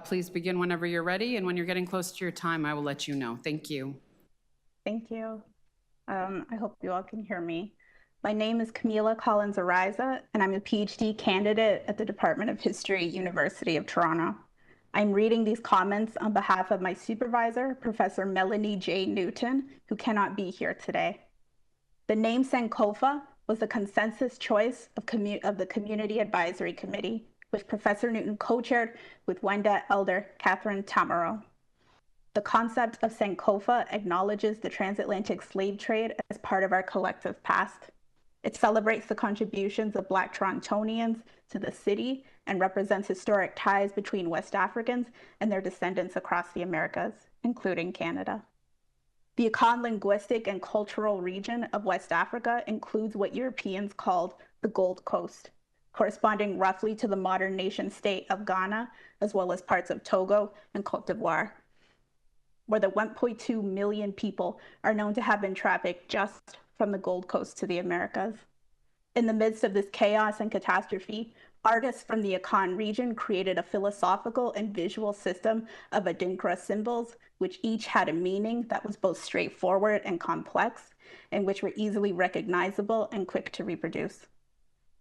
Please begin whenever you're ready, and when you're getting close to your time, I will let you know. Thank you. Thank you. I hope you all can hear me. My name is Camila Collins-Ariza, and I'm a PhD candidate at the Department of History, University of Toronto. I'm reading these comments on behalf of my supervisor, Professor Melanie J. Newton, who cannot be here today. The name Sankofa was the consensus choice of the Community Advisory Committee, which Professor Newton co-chaired with Wenda Elder Catherine Tamaro. The concept of Sankofa acknowledges the transatlantic slave trade as part of our collective past. It celebrates the contributions of Black Torontonians to the city and represents historic ties between West Africans and their descendants across the Americas, including Canada. The Akan linguistic and cultural region of West Africa includes what Europeans called the Gold Coast, corresponding roughly to the modern nation state of Ghana, as well as parts of Togo and Cote d'Ivoire, where the 1.2 million people are known to have been trafficked just from the Gold Coast to the Americas. In the midst of this chaos and catastrophe, artists from the Akan region created a philosophical and visual system of Adinkra symbols, which each had a meaning that was both straightforward and complex, and which were easily recognizable and quick to reproduce.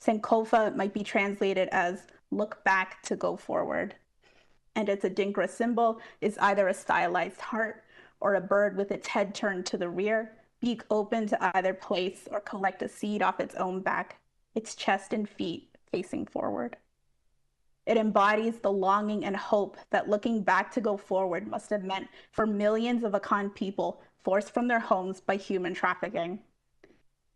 Sankofa might be translated as look back to go forward. And its Adinkra symbol is either a stylized heart or a bird with its head turned to the rear, beak open to either place or collect a seed off its own back, its chest and feet facing forward. It embodies the longing and hope that looking back to go forward must have meant for millions of Akan people forced from their homes by human trafficking.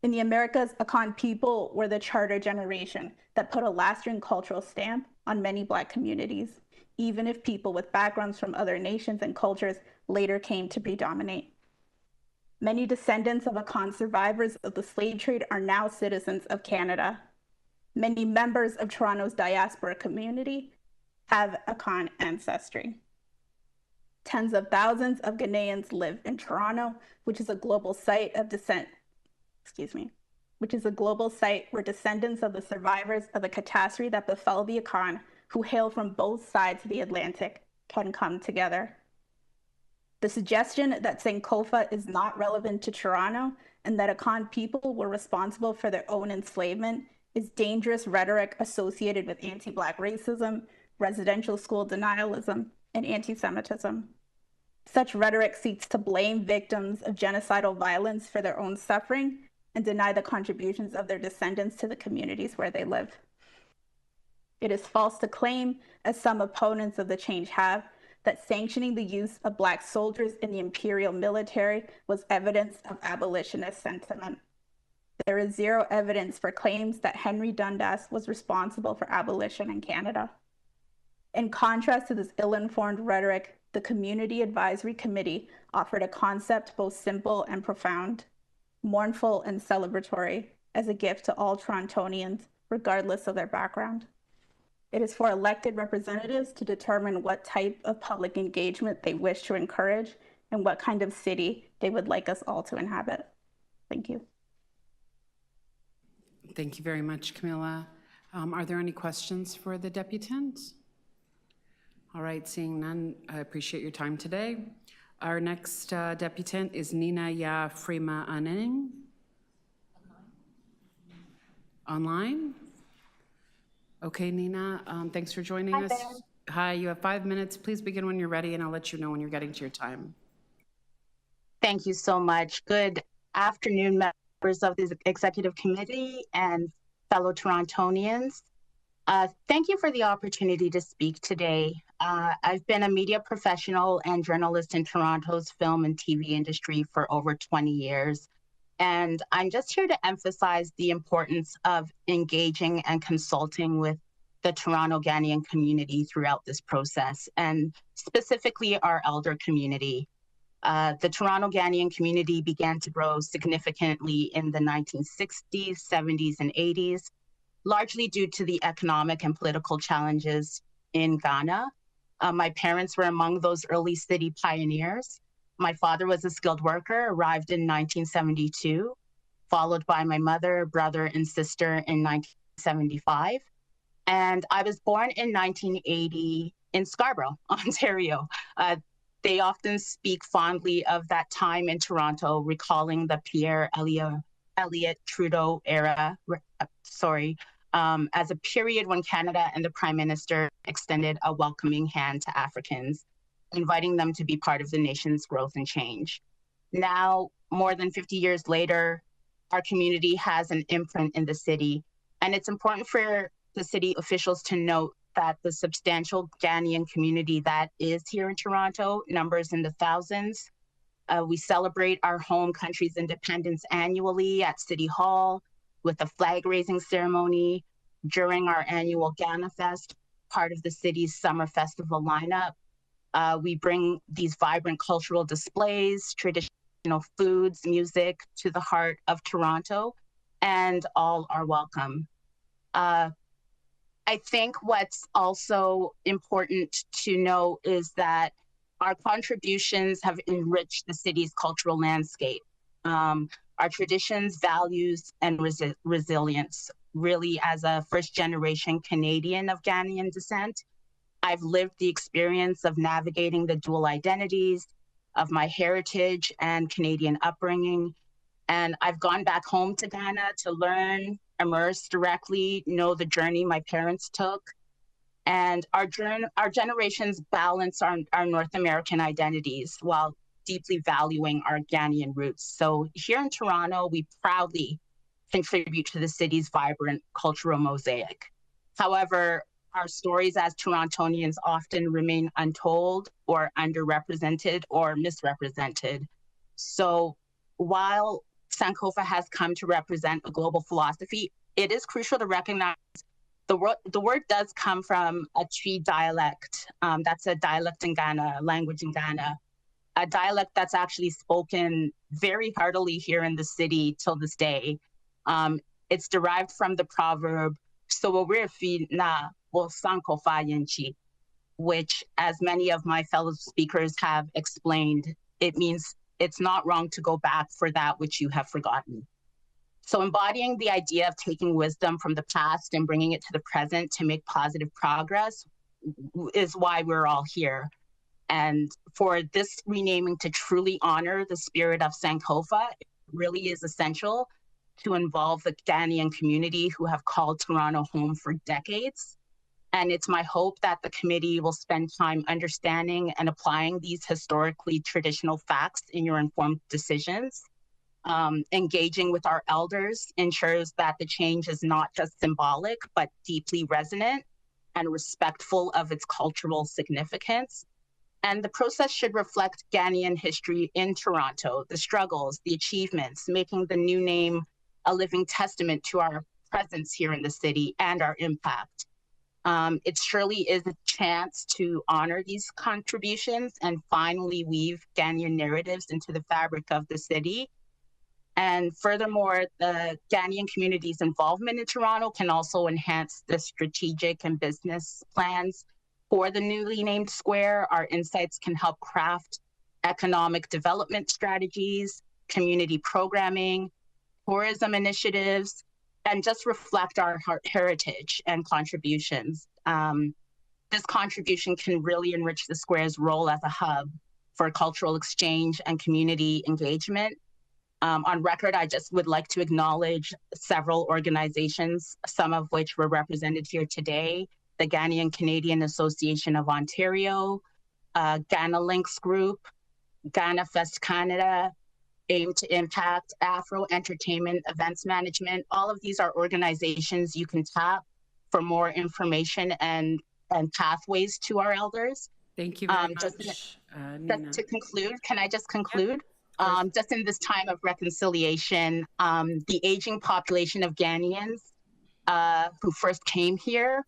In the Americas, Akan people were the charter generation that put a lasting cultural stamp on many Black communities, even if people with backgrounds from other nations and cultures later came to predominate. Many descendants of Akan survivors of the slave trade are now citizens of Canada. Many members of Toronto's diaspora community have Akan ancestry. Tens of thousands of Ghanaians live in Toronto, which is a global site of which is a global site where descendants of the survivors of the catastrophe that befell the Akan, who hail from both sides of the Atlantic, can come together. The suggestion that Sankofa is not relevant to Toronto and that Akan people were responsible for their own enslavement is dangerous rhetoric associated with anti-Black racism, residential school denialism, and anti-Semitism. Such rhetoric seeks to blame victims of genocidal violence for their own suffering and deny the contributions of their descendants to the communities where they live. It is false to claim, as some opponents of the change have, that sanctioning the use of Black soldiers in the imperial military was evidence of abolitionist sentiment. There is zero evidence for claims that Henry Dundas was responsible for abolition in Canada. In contrast to this ill-informed rhetoric, the Community Advisory Committee offered a concept both simple and profound, mournful and celebratory, as a gift to all Torontonians, regardless of their background. It is for elected representatives to determine what type of public engagement they wish to encourage and what kind of city they would like us all to inhabit. Thank you. Thank you very much, Camila. Are there any questions for the deputant? All right, seeing none, I appreciate your time today. Our next deputant is Nina Ya Frima Anning. Online? Okay, Nina, thanks for joining us. There. Hi, you have 5 minutes. Please begin when you're ready, and I'll let you know when you're getting to your time. Thank you so much. Good afternoon, members of the Executive Committee and fellow Torontonians. Thank you for the opportunity to speak today. I've been a media professional and journalist in Toronto's film and TV industry for over 20 years. And I'm just here to emphasize the importance of engaging and consulting with the Toronto Ghanaian community throughout this process, and specifically our elder community. The Toronto Ghanaian community began to grow significantly in the 1960s, 70s, and 80s, largely due to the economic and political challenges in Ghana. My parents were among those early city pioneers. My father was a skilled worker, arrived in 1972, followed by my mother, brother, and sister in 1975. And I was born in 1980 in Scarborough, Ontario. They often speak fondly of that time in Toronto, recalling the Pierre Elliott Trudeau era, as a period when Canada and the Prime Minister extended a welcoming hand to Africans, inviting them to be part of the nation's growth and change. Now, more than 50 years later, our community has an imprint in the city, and it's important for the city officials to note that the substantial Ghanaian community that is here in Toronto numbers in the thousands. We celebrate our home country's independence annually at City Hall with a flag raising ceremony during our annual Ghana Fest, part of the city's summer festival lineup. We bring these vibrant cultural displays, traditional foods, music to the heart of Toronto, and all are welcome. I think what's also important to know is that our contributions have enriched the city's cultural landscape. Our traditions, values, and resilience. Really, as a first-generation Canadian of Ghanaian descent, I've lived the experience of navigating the dual identities of my heritage and Canadian upbringing. And I've gone back home to Ghana to learn, immerse directly, know the journey my parents took. And our generations balance our North American identities while deeply valuing our Ghanaian roots. So here in Toronto, we proudly contribute to the city's vibrant cultural mosaic. However, our stories as Torontonians often remain untold or underrepresented or misrepresented. So while Sankofa has come to represent a global philosophy, it is crucial to recognize the word does come from a Twi dialect. That's a dialect in Ghana, language in Ghana, a dialect that's actually spoken very heartily here in the city till this day. It's derived from the proverb, "Soworefi na wo Sankofa yenchi," which, as many of my fellow speakers have explained, it means it's not wrong to go back for that which you have forgotten. So embodying the idea of taking wisdom from the past and bringing it to the present to make positive progress is why we're all here. And for this renaming to truly honor the spirit of Sankofa, it really is essential to involve the Ghanaian community who have called Toronto home for decades. And it's my hope that the committee will spend time understanding and applying these historically traditional facts in your informed decisions. Engaging with our elders ensures that the change is not just symbolic, but deeply resonant and respectful of its cultural significance. And the process should reflect Ghanaian history in Toronto, the struggles, the achievements, making the new name a living testament to our presence here in the city and our impact. It surely is a chance to honor these contributions and finally weave Ghanaian narratives into the fabric of the city. And furthermore, the Ghanaian community's involvement in Toronto can also enhance the strategic and business plans for the newly named square. Our insights can help craft economic development strategies, community programming, tourism initiatives, and just reflect our heritage and contributions. This contribution can really enrich the square's role as a hub for cultural exchange and community engagement. On record, I just would like to acknowledge several organizations, some of which were represented here today: the Ghanaian Canadian Association of Ontario, Ghana Links Group, Ghana Fest Canada, Aim to Impact, Afro Entertainment, Events Management. All of these are organizations you can tap for more information and pathways to our elders. Thank you very much, Nina. Just to conclude, can I just conclude? Yep. Just in this time of reconciliation, the aging population of Ghanaians who first came here,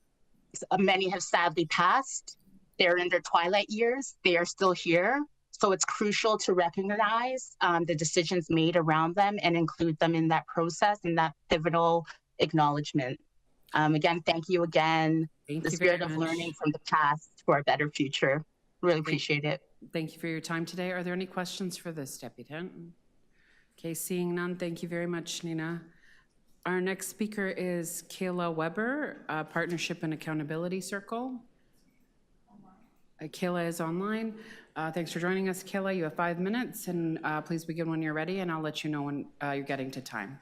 many have sadly passed. They're in their twilight years. They are still here. So it's crucial to recognize the decisions made around them and include them in that process, in that pivotal acknowledgement. Again, thank you again. Thank the you spirit very of much. learning from the past for a better future. Really appreciate it. Thank you for your time today. Are there any questions for this deputant? Okay, seeing none, thank you very much, Nina. Our next speaker is Kayla Weber, Partnership and Accountability Circle. Kayla is online. Thanks for joining us, Kayla. You have 5 minutes, and please begin when you're ready, and I'll let you know when you're getting to time.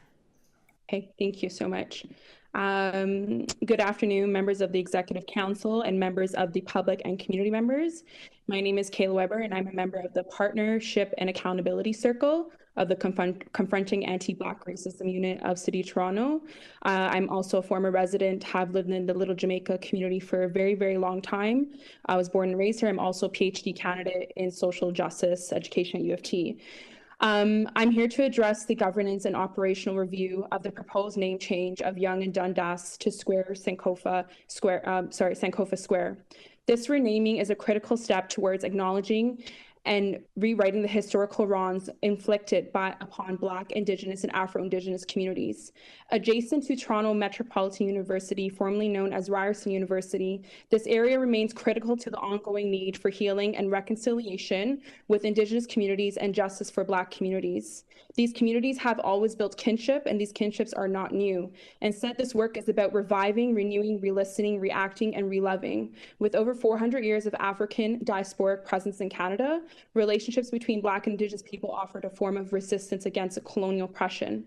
Okay, thank you so much. Good afternoon, members of the Executive Council and members of the public and community members. My name is Kayla Weber, and I'm a member of the Partnership and Accountability Circle of the Confronting Anti-Black Racism Unit of City of Toronto. I'm also a former resident, have lived in the Little Jamaica community for a very, very long time. I was born and raised here. I'm also a PhD candidate in social justice education at U of T. I'm here to address the governance and operational review of the proposed name change of Yonge and Dundas to Sankofa Square. This renaming is a critical step towards acknowledging and rewriting the historical wrongs inflicted upon Black, Indigenous, and Afro-Indigenous communities. Adjacent to Toronto Metropolitan University, formerly known as Ryerson University, this area remains critical to the ongoing need for healing and reconciliation with Indigenous communities and justice for Black communities. These communities have always built kinship, and these kinships are not new. Instead, this work is about reviving, renewing, re-listening, reacting, and reloving. With over 400 years of African diasporic presence in Canada, relationships between Black and Indigenous people offered a form of resistance against a colonial oppression.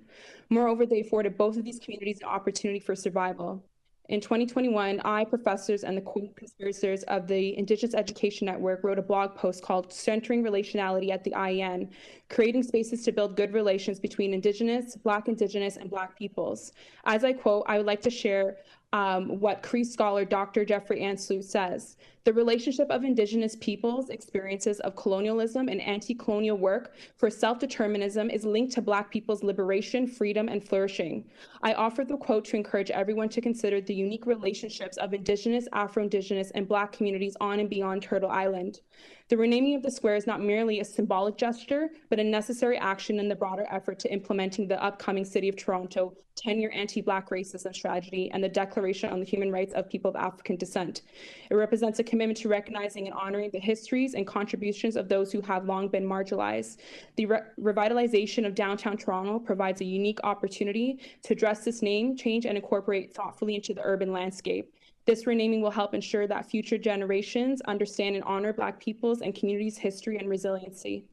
Moreover, they afforded both of these communities an opportunity for survival. In 2021, I, professors, and the co-conspirators of the Indigenous Education Network wrote a blog post called Centering Relationality at the IEN, creating spaces to build good relations between Indigenous, Black, Indigenous, and Black peoples. As I quote, I would like to share what Cree scholar Dr. Jeffrey Anslu says. The relationship of Indigenous peoples' experiences of colonialism and anti-colonial work for self-determinism is linked to Black people's liberation, freedom, and flourishing. I offer the quote to encourage everyone to consider the unique relationships of Indigenous, Afro-Indigenous, and Black communities on and beyond Turtle Island. The renaming of the square is not merely a symbolic gesture, but a necessary action in the broader effort to implementing the upcoming City of Toronto 10-year anti-Black racism strategy and the Declaration on the Human Rights of People of African Descent. It represents a commitment to recognizing and honoring the histories and contributions of those who have long been marginalized. The revitalization of downtown Toronto provides a unique opportunity to address this name change and incorporate thoughtfully into the urban landscape. This renaming will help ensure that future generations understand and honor Black peoples and communities' history and resiliency.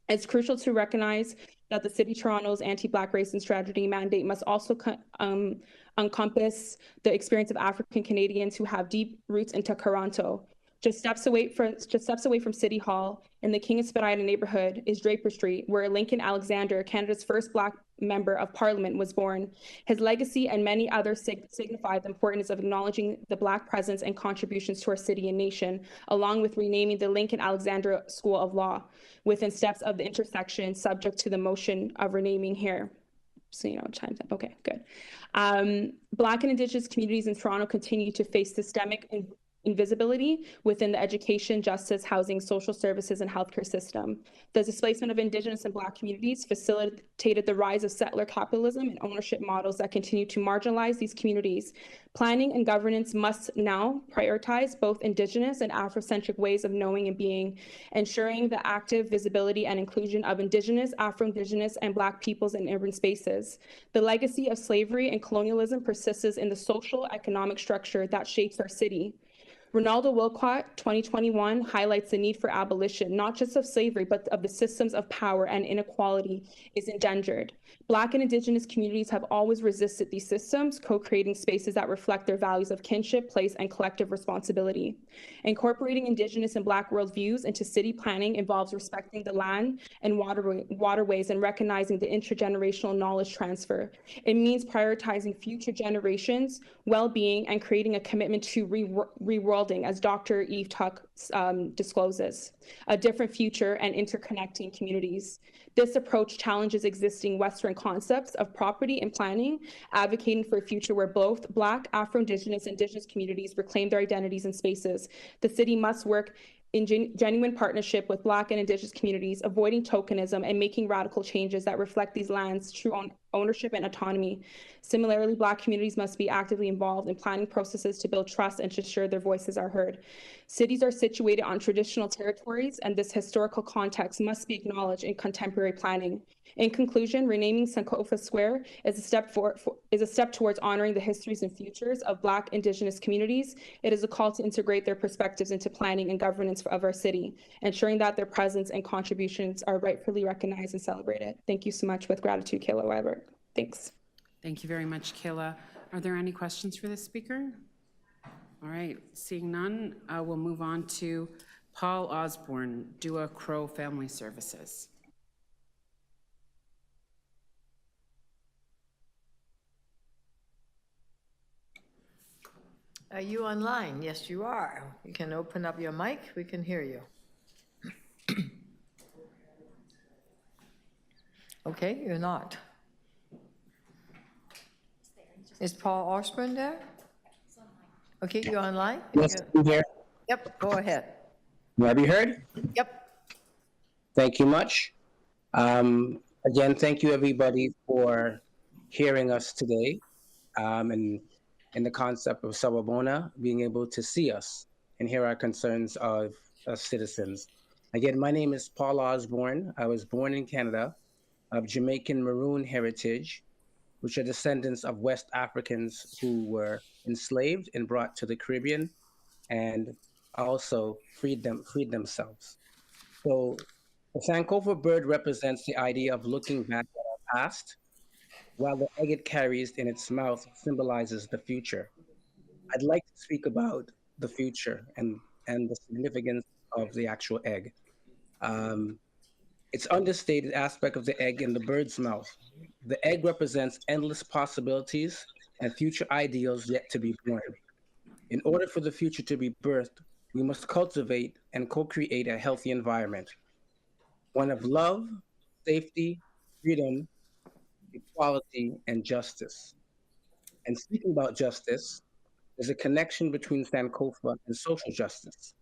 It's crucial to recognize that the City of Toronto's anti-Black racism strategy mandate must also encompass the experience of African Canadians who have deep roots into Toronto. Just steps away from City Hall in the King of Spadina neighborhood is Draper Street, where Lincoln Alexander, Canada's first Black member of Parliament, was born. His legacy and many others signify the importance of acknowledging the Black presence and contributions to our city and nation, along with renaming the Lincoln Alexander School of Law within steps of the intersection, subject to the motion of renaming here. So, time's up. Okay, good. Black and Indigenous communities in Toronto continue to face systemic invisibility within the education, justice, housing, social services, and healthcare system. The displacement of Indigenous and Black communities facilitated the rise of settler capitalism and ownership models that continue to marginalize these communities. Planning and governance must now prioritize both Indigenous and Afrocentric ways of knowing and being, ensuring the active visibility and inclusion of Indigenous, Afro-Indigenous, and Black peoples in urban spaces. The legacy of slavery and colonialism persists in the social economic structure that shapes our city. Ronaldo Wilcott, 2021, highlights the need for abolition, not just of slavery, but of the systems of power and inequality is engendered. Black and Indigenous communities have always resisted these systems, co-creating spaces that reflect their values of kinship, place, and collective responsibility. Incorporating Indigenous and Black worldviews into city planning involves respecting the land and waterways and recognizing the intergenerational knowledge transfer. It means prioritizing future generations' well-being and creating a commitment to reworlding, as Dr. Eve Tuck discloses, a different future and interconnecting communities. This approach challenges existing Western concepts of property and planning, advocating for a future where both Black, Afro-Indigenous, and Indigenous communities reclaim their identities and spaces. The city must work in genuine partnership with Black and Indigenous communities, avoiding tokenism and making radical changes that reflect these lands' true ownership and autonomy. Similarly, Black communities must be actively involved in planning processes to build trust and to ensure their voices are heard. Cities are situated on traditional territories, and this historical context must be acknowledged in contemporary planning. In conclusion, renaming Sankofa Square is a step towards honoring the histories and futures of Black Indigenous communities. It is a call to integrate their perspectives into planning and governance of our city, ensuring that their presence and contributions are rightfully recognized and celebrated. Thank you so much. With gratitude, Kayla Weber. Thanks. Thank you very much, Kayla. Are there any questions for this speaker? All right, seeing none, we'll move on to Paul Osborne, Dua Crow Family Services. Are you online? Yes, you are. You can open up your mic. We can hear you. Okay, you're not. Is Paul Osborne there? Okay, you're online? Yes, I'm here. Yep, go ahead. Will I be heard? Yep. Thank you much. Again, thank you everybody for hearing us today, and in the concept of Sawabona being able to see us and hear our concerns of citizens. Again, my name is Paul Osborne. I was born in Canada of Jamaican Maroon heritage, which are descendants of West Africans who were enslaved and brought to the Caribbean and also freed themselves. So the Sankofa bird represents the idea of looking back at our past, while the egg it carries in its mouth symbolizes the future. I'd like to speak about the future and the significance of the actual egg. It's understated aspect of the egg in the bird's mouth. The egg represents endless possibilities and future ideals yet to be born. In order for the future to be birthed, we must cultivate and co-create a healthy environment, one of love, safety, freedom, equality, and justice. And speaking about justice, there's a connection between Sankofa and social justice.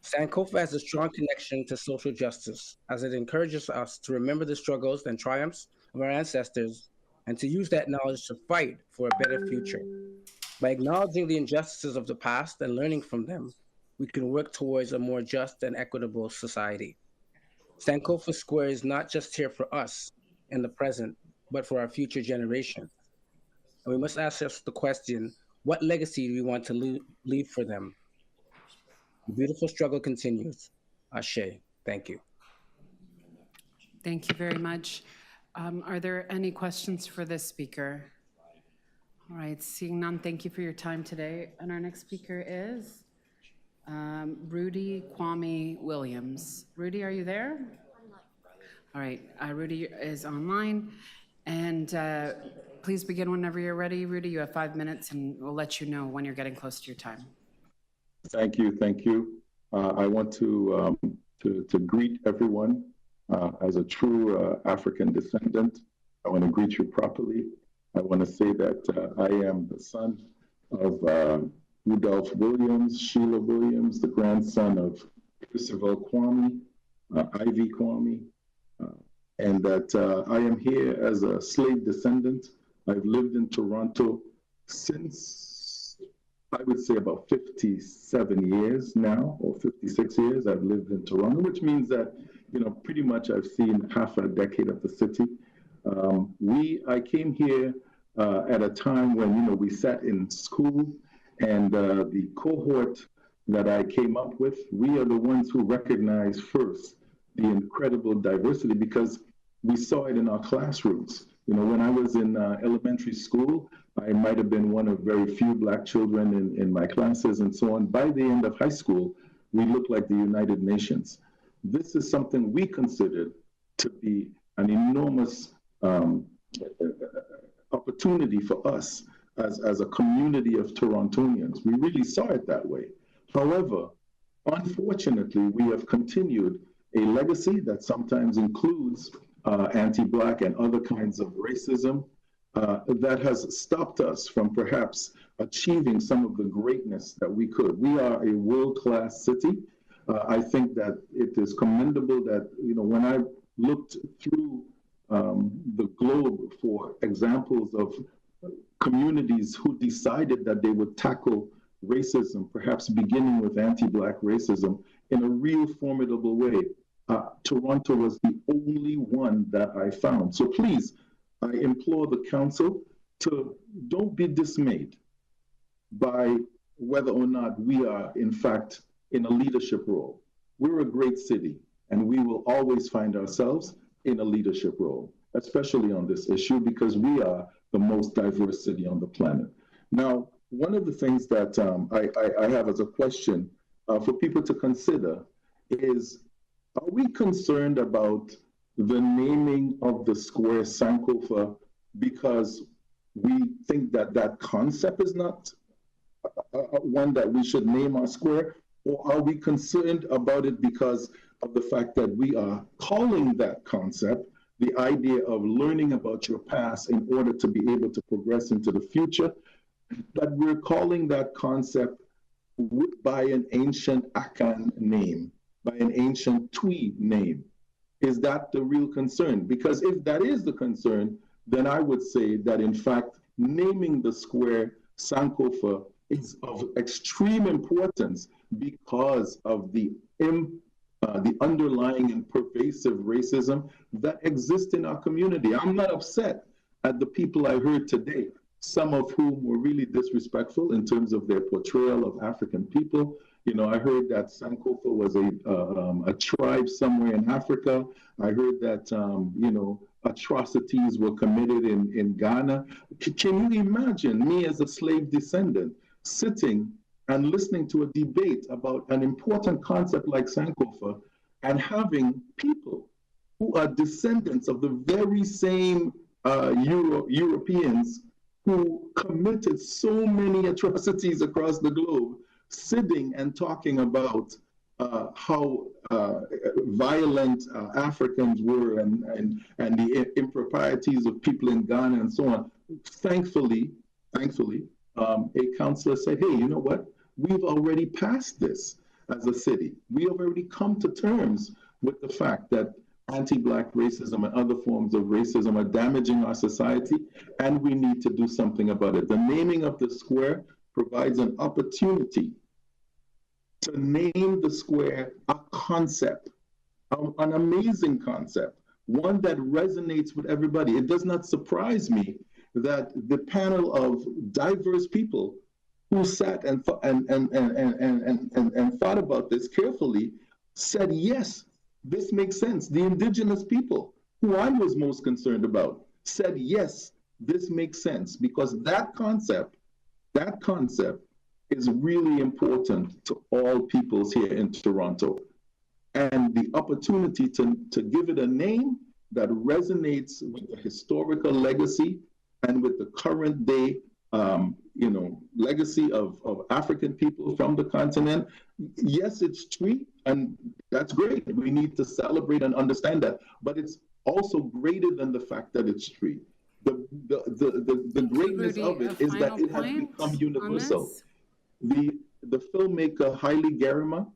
Sankofa has a strong connection to social justice as it encourages us to remember the struggles and triumphs of our ancestors and to use that knowledge to fight for a better future. By acknowledging the injustices of the past and learning from them, we can work towards a more just and equitable society. Sankofa Square is not just here for us in the present, but for our future generations. And we must ask us the question, what legacy do we want to leave for them? The beautiful struggle continues. Ashe. Thank you. Thank you very much. Are there any questions for this speaker? All right, seeing none, thank you for your time today. And our next speaker is Rudy Kwame Williams. Rudy, are you there? All right, Rudy is online. And please begin whenever you're ready. Rudy, you have 5 minutes and we'll let you know when you're getting close to your time. Thank you. I want to greet everyone as a true African descendant. I want to greet you properly. I want to say that I am the son of Rudolph Williams, Sheila Williams, the grandson of Percival Kwame, Ivy Kwame, and that I am here as a slave descendant. I've lived in Toronto since, I would say, about 57 years now, or 56 years I've lived in Toronto, which means that, pretty much I've seen half a decade of the city. I came here at a time when, we sat in school, and the cohort that I came up with, we are the ones who recognize first the incredible diversity, because we saw it in our classrooms. When I was in elementary school, I might have been one of very few Black children in my classes and so on. By the end of high school, we looked like the United Nations. This is something we considered to be an enormous opportunity for us as a community of Torontonians. We really saw it that way. However, unfortunately, we have continued a legacy that sometimes includes anti-Black and other kinds of racism that has stopped us from perhaps achieving some of the greatness that we could. We are a world-class city. I think that it is commendable that, when I looked through the globe for examples of communities who decided that they would tackle racism, perhaps beginning with anti-Black racism, in a real formidable way. Toronto was the only one that I found. So please, I implore the council to don't be dismayed by whether or not we are, in fact, in a leadership role. We're a great city, and we will always find ourselves in a leadership role, especially on this issue, because we are the most diverse city on the planet. Now, one of the things that I have as a question for people to consider is, are we concerned about the naming of the square Sankofa because we think that that concept is not one that we should name our square? Or are we concerned about it because of the fact that we are calling that concept the idea of learning about your past in order to be able to progress into the future, that we're calling that concept by an ancient Akan name, by an ancient Twi name? Is that the real concern? Because if that is the concern, then I would say that in fact, naming the square Sankofa is of extreme importance because of the underlying and pervasive racism that exists in our community. I'm not upset at the people I heard today, some of whom were really disrespectful in terms of their portrayal of African people. You know, I heard that Sankofa was a tribe somewhere in Africa. I heard that, you know, atrocities were committed in Ghana. Can you imagine me as a slave descendant sitting and listening to a debate about an important concept like Sankofa and having people who are descendants of the very same Europeans who committed so many atrocities across the globe sitting and talking about how violent Africans were and the improprieties of people in Ghana and so on. Thankfully, a councillor said, hey, you know what? We've already passed this as a city. We have already come to terms with the fact that anti-Black racism and other forms of racism are damaging our society, and we need to do something about it. The naming of the square provides an opportunity to name the square a concept, an amazing concept, one that resonates with everybody. It does not surprise me that the panel of diverse people who sat and thought about this carefully said, yes, this makes sense. The indigenous people, who I was most concerned about, said, yes, this makes sense, because that concept is really important to all peoples here in Toronto. And the opportunity to give it a name that resonates with the historical legacy and with the current day you know, legacy of African people from the continent. Yes, it's Twi, and that's great. We need to celebrate and understand that. But it's also greater than the fact that it's Twi. The greatness of it is that it has become universal. The filmmaker Haile Gerima,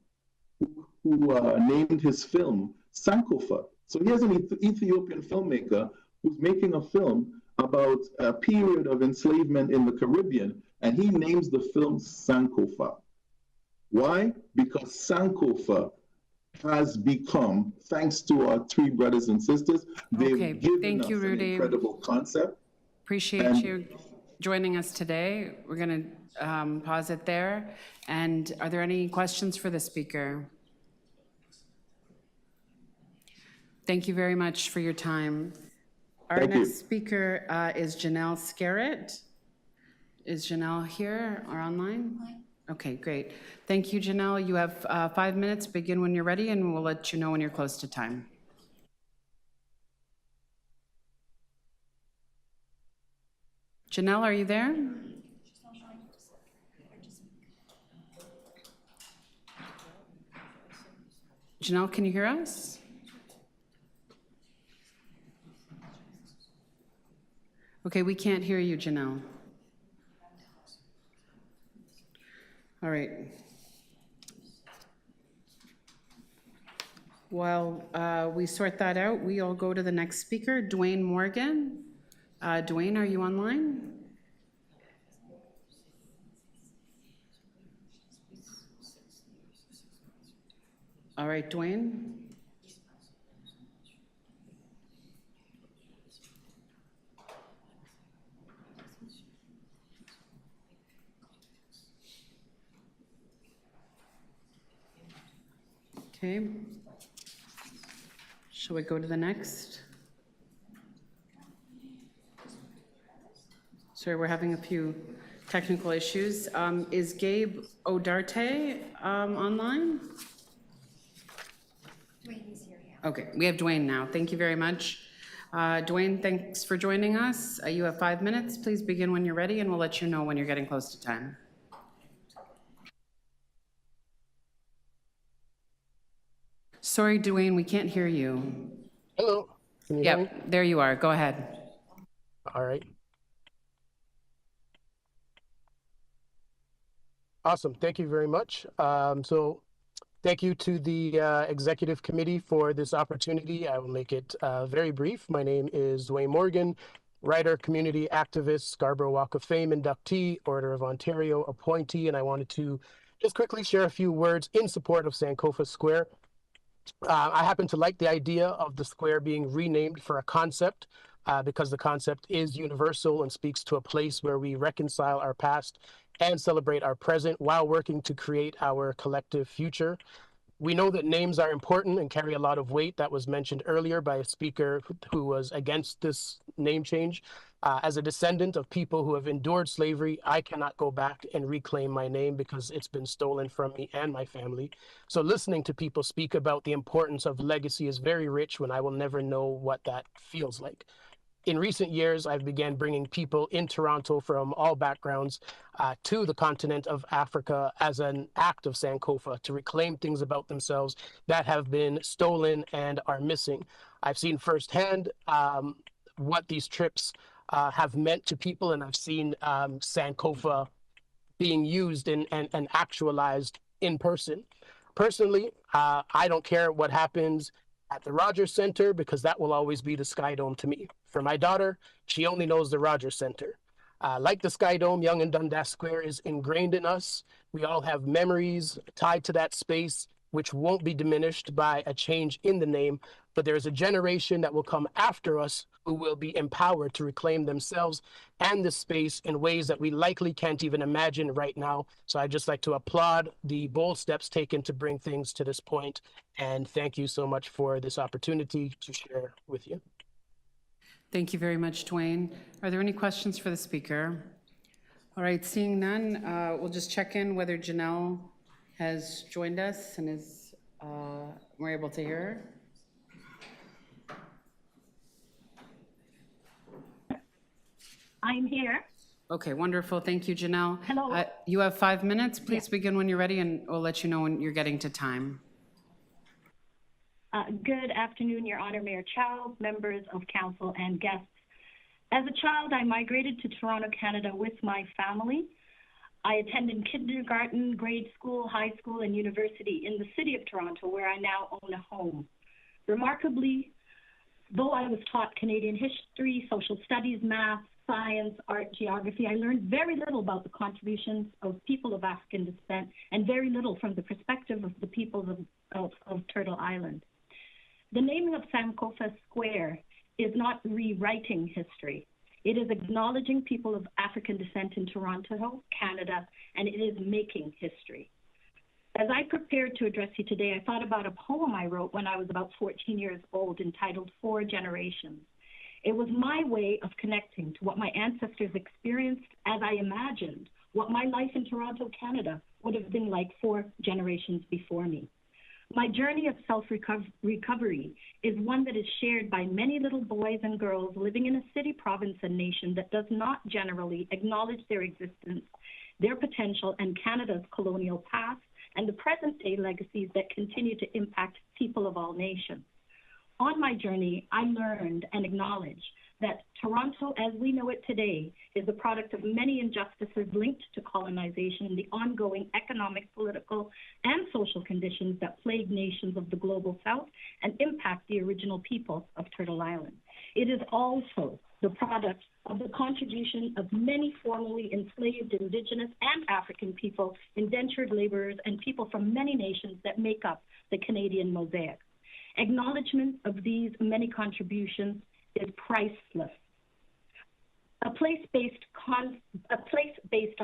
who named his film Sankofa. So here's an Ethiopian filmmaker who's making a film about a period of enslavement in the Caribbean, and he names the film Sankofa. Why? Because Sankofa has become, thanks to our three brothers and sisters, they've given us an incredible concept. Appreciate you joining us today. We're going to pause it there. And are there any questions for the speaker? Thank you very much for your time. Our next speaker is Janelle Scarrett. Is Janelle here or online? Okay, great. Thank you, Janelle. You have 5 minutes. Begin when you're ready, and we'll let you know when you're close to time. Janelle, are you there? Janelle, can you hear us? Okay, we can't hear you, Janelle. All right. While we sort that out, we'll go to the next speaker, Dwayne Morgan. Dwayne, are you online? All right, Dwayne. Okay. Shall we go to the next? Sorry, we're having a few technical issues. Is Gabe Odarte online? Dwayne is here, yeah. Okay, we have Dwayne now. Thank you very much. Dwayne, thanks for joining us. You have 5 minutes. Please begin when you're ready, and we'll let you know when you're getting close to time. Sorry, Dwayne, we can't hear you. Hello. Can you hear me? Yep, there you are. Go ahead. All right. Awesome. Thank you very much. So thank you to the executive committee for this opportunity. I will make it very brief. My name is Dwayne Morgan, writer, community activist, Scarborough Walk of Fame inductee, Order of Ontario appointee, and I wanted to just quickly share a few words in support of Sankofa Square. I happen to like the idea of the square being renamed for a concept because the concept is universal and speaks to a place where we reconcile our past and celebrate our present while working to create our collective future. We know that names are important and carry a lot of weight. That was mentioned earlier by a speaker who was against this name change. As a descendant of people who have endured slavery, I cannot go back and reclaim my name because it's been stolen from me and my family. So listening to people speak about the importance of legacy is very rich when I will never know what that feels like. In recent years, I've began bringing people in Toronto from all backgrounds to the continent of Africa as an act of Sankofa to reclaim things about themselves that have been stolen and are missing. I've seen firsthand what these trips have meant to people, and I've seen Sankofa being used and actualized in person. Personally, I don't care what happens at the Rogers Center because that will always be the Sky Dome to me. For my daughter, she only knows the Rogers Center. Like the Sky Dome, Yonge and Dundas Square is ingrained in us. We all have memories tied to that space, which won't be diminished by a change in the name, but there is a generation that will come after us who will be empowered to reclaim themselves and the space in ways that we likely can't even imagine right now. So I'd just like to applaud the bold steps taken to bring things to this point, and thank you so much for this opportunity to share with you. Thank you very much, Dwayne. Are there any questions for the speaker? All right, seeing none, we'll just check in whether Janelle has joined us and is we're able to hear her. I'm here. Okay, wonderful. Thank you, Janelle. Hello. You have 5 minutes. Please begin when you're ready, and we'll let you know when you're getting to time. Good afternoon, Your Honor, Mayor Chow, members of council, and guests. As a child, I migrated to Toronto, Canada with my family. I attended kindergarten, grade school, high school, and university in the city of Toronto, where I now own a home. Remarkably, though I was taught Canadian history, social studies, math, science, art, geography, I learned very little about the contributions of people of African descent and very little from the perspective of the peoples of Turtle Island. The naming of Sankofa Square is not rewriting history. It is acknowledging people of African descent in Toronto, Canada, and it is making history. As I prepared to address you today, I thought about a poem I wrote when I was about 14 years old entitled 4 Generations. It was my way of connecting to what my ancestors experienced as I imagined what my life in Toronto, Canada would have been like 4 generations before me. My journey of self-recovery is one that is shared by many little boys and girls living in a city, province, and nation that does not generally acknowledge their existence, their potential, and Canada's colonial past, and the present-day legacies that continue to impact people of all nations. On my journey, I learned and acknowledged that Toronto, as we know it today, is the product of many injustices linked to colonization and the ongoing economic, political, and social conditions that plague nations of the global South and impact the original people of Turtle Island. It is also the product of the contribution of many formerly enslaved Indigenous and African people, indentured laborers, and people from many nations that make up the Canadian mosaic. Acknowledgement of these many contributions is priceless. A place based on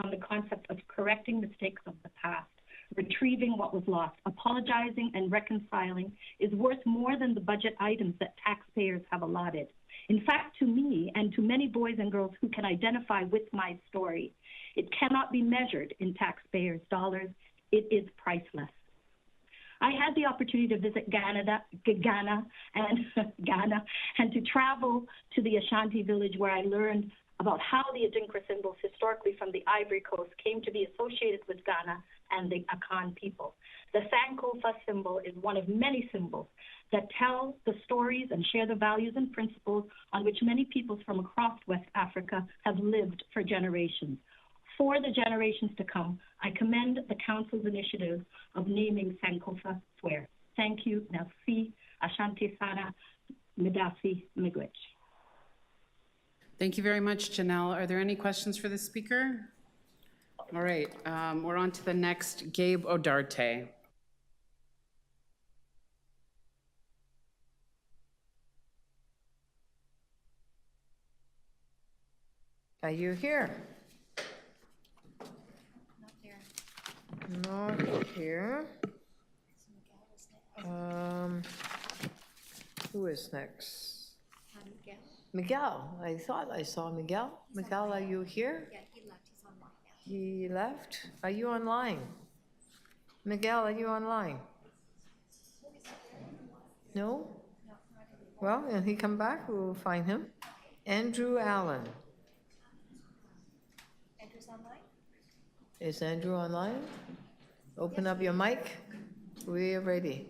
the concept of correcting mistakes of the past, retrieving what was lost, apologizing and reconciling is worth more than the budget items that taxpayers have allotted. In fact, to me and to many boys and girls who can identify with my story, it cannot be measured in taxpayers' dollars. It is priceless. I had the opportunity to visit Ghana and to travel to the Ashanti village where I learned about how the Adinkra symbols historically from the Ivory Coast came to be associated with Ghana and the Akan people. The Sankofa symbol is one of many symbols that tell the stories and share the values and principles on which many peoples from across West Africa have lived for generations. For the generations to come, I commend the Council's initiative of naming Sankofa Square. Thank you. Merci. Ashanti Sana. Midasi Miigwech. Thank you very much, Janelle. Are there any questions for the speaker? All right, we're on to the next, Gabe Odarte. Are you here? Not here. Who is next? Miguel. I thought I saw Miguel. Miguel, are you here? Yeah, he left. He's online now. He left? Are you online? Miguel, are you online? No? Well, when he come back, we'll find him. Andrew Allen. Andrew's online? Is Andrew online? Open up your mic. We're ready.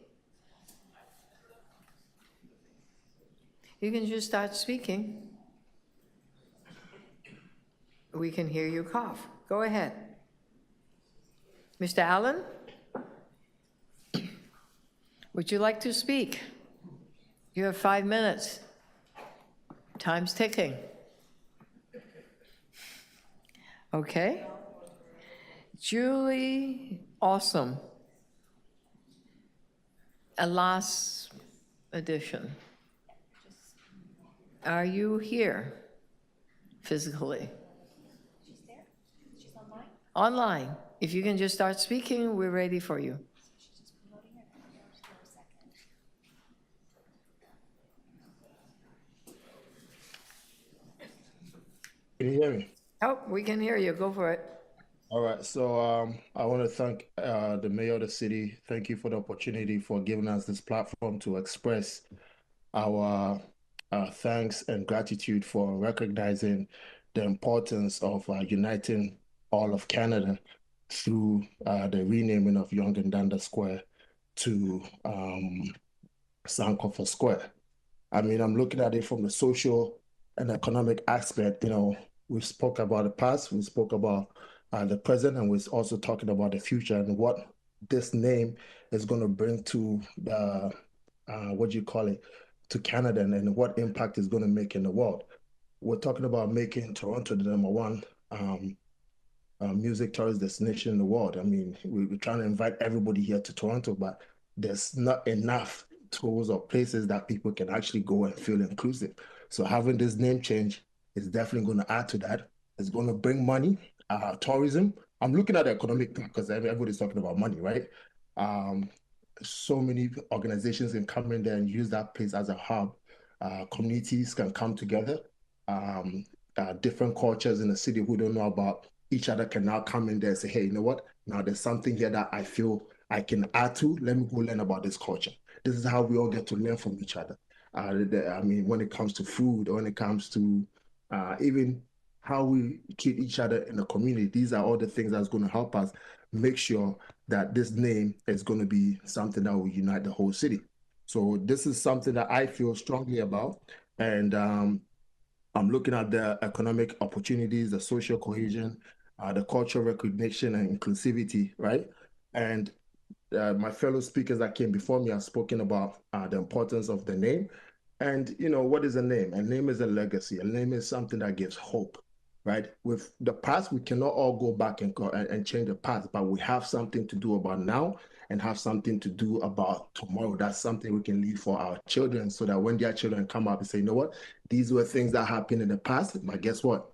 You can just start speaking. We can hear you cough. Go ahead. Mr. Allen? Would you like to speak? You have 5 minutes. Time's ticking. Okay. Julie Awesome. A last edition. Are you here physically? She's there? She's online? Online. If you can just start speaking, we're ready for you. She's just promoting her videos for a second. Can you hear me? Oh, we can hear you. Go for it. All right. So I want to thank the mayor of the city. Thank you for the opportunity for giving us this platform to express our thanks and gratitude for recognizing the importance of uniting all of Canada through the renaming of Yonge and Dundas Square to Sankofa Square. I mean, I'm looking at it from the social and economic aspect. You know, we spoke about the past, we spoke about the present, and we're also talking about the future and what this name is going to bring to the, to Canada, and what impact it's going to make in the world. We're talking about making Toronto the #1 music tourist destination in the world. I mean, we're trying to invite everybody here to Toronto, but there's not enough tours or places that people can actually go and feel inclusive. So having this name change is definitely going to add to that. It's going to bring money, tourism. I'm looking at the economic because everybody's talking about money, right? So many organizations can come in there and use that place as a hub. Communities can come together. Different cultures in the city who don't know about each other can now come in there and say, hey, you know what? Now there's something here that I feel I can add to. Let me go learn about this culture. This is how we all get to learn from each other. I mean, when it comes to food, or when it comes to even how we treat each other in the community, these are all the things that's going to help us make sure that this name is going to be something that will unite the whole city. So this is something that I feel strongly about. And I'm looking at the economic opportunities, the social cohesion, the cultural recognition and inclusivity, right? And my fellow speakers that came before me have spoken about the importance of the name. And, you know, what is a name? A name is a legacy. A name is something that gives hope, right? With the past, we cannot all go back and change the past, but we have something to do about now and have something to do about tomorrow. That's something we can leave for our children so that when their children come up and say, you know what, these were things that happened in the past, but guess what?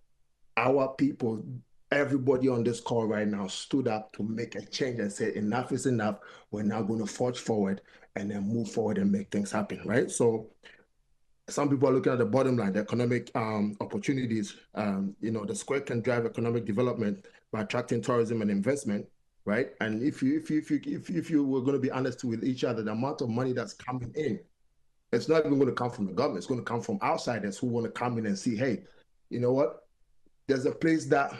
Our people, everybody on this call right now stood up to make a change and said, enough is enough. We're now going to forge forward and then move forward and make things happen, right? So some people are looking at the bottom line, the economic opportunities. You know, the square can drive economic development by attracting tourism and investment, right? And if you were going to be honest with each other, the amount of money that's coming in, it's not even going to come from the government. It's going to come from outsiders who want to come in and see, hey, you know what? There's a place that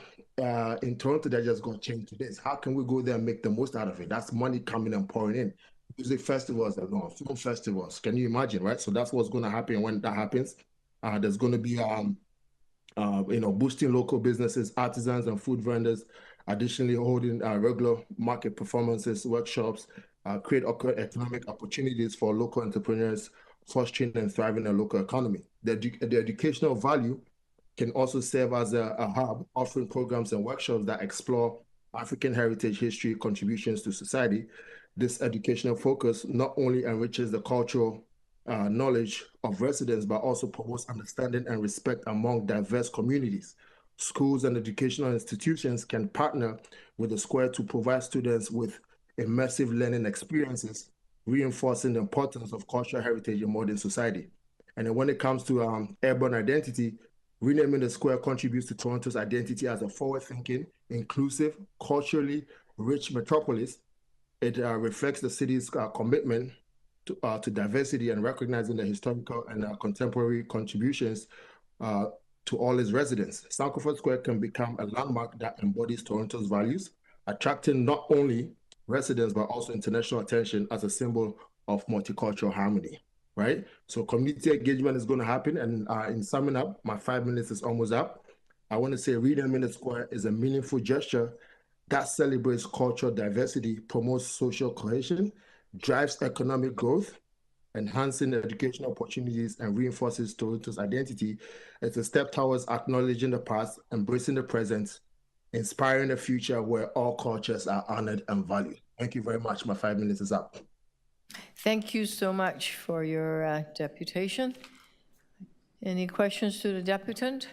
in Toronto that just got changed to this. How can we go there and make the most out of it? That's money coming and pouring in. Music festivals, film festivals. Can you imagine, right? So that's what's going to happen when that happens. There's going to be, you know, boosting local businesses, artisans, and food vendors. Additionally, holding regular market performances, workshops, create economic opportunities for local entrepreneurs, fostering and thriving the local economy. The educational value can also serve as a hub, offering programs and workshops that explore African heritage, history, contributions to society. This educational focus not only enriches the cultural knowledge of residents, but also promotes understanding and respect among diverse communities. Schools and educational institutions can partner with the Square to provide students with immersive learning experiences, reinforcing the importance of cultural heritage in modern society. And then when it comes to urban identity, renaming the Square contributes to Toronto's identity as a forward-thinking, inclusive, culturally rich metropolis. It reflects the city's commitment to diversity and recognizing the historical and contemporary contributions to all its residents. Sankofa Square can become a landmark that embodies Toronto's values, attracting not only residents, but also international attention as a symbol of multicultural harmony, right? So community engagement is going to happen. And in summing up, my 5 minutes is almost up. I want to say renaming the Square is a meaningful gesture that celebrates cultural diversity, promotes social cohesion, drives economic growth, enhancing educational opportunities, and reinforces Toronto's identity. It's a step towards acknowledging the past, embracing the present, inspiring the future where all cultures are honored and valued. Thank you very much. My 5 minutes is up. Thank you so much for your deputation. Any questions to the deputant?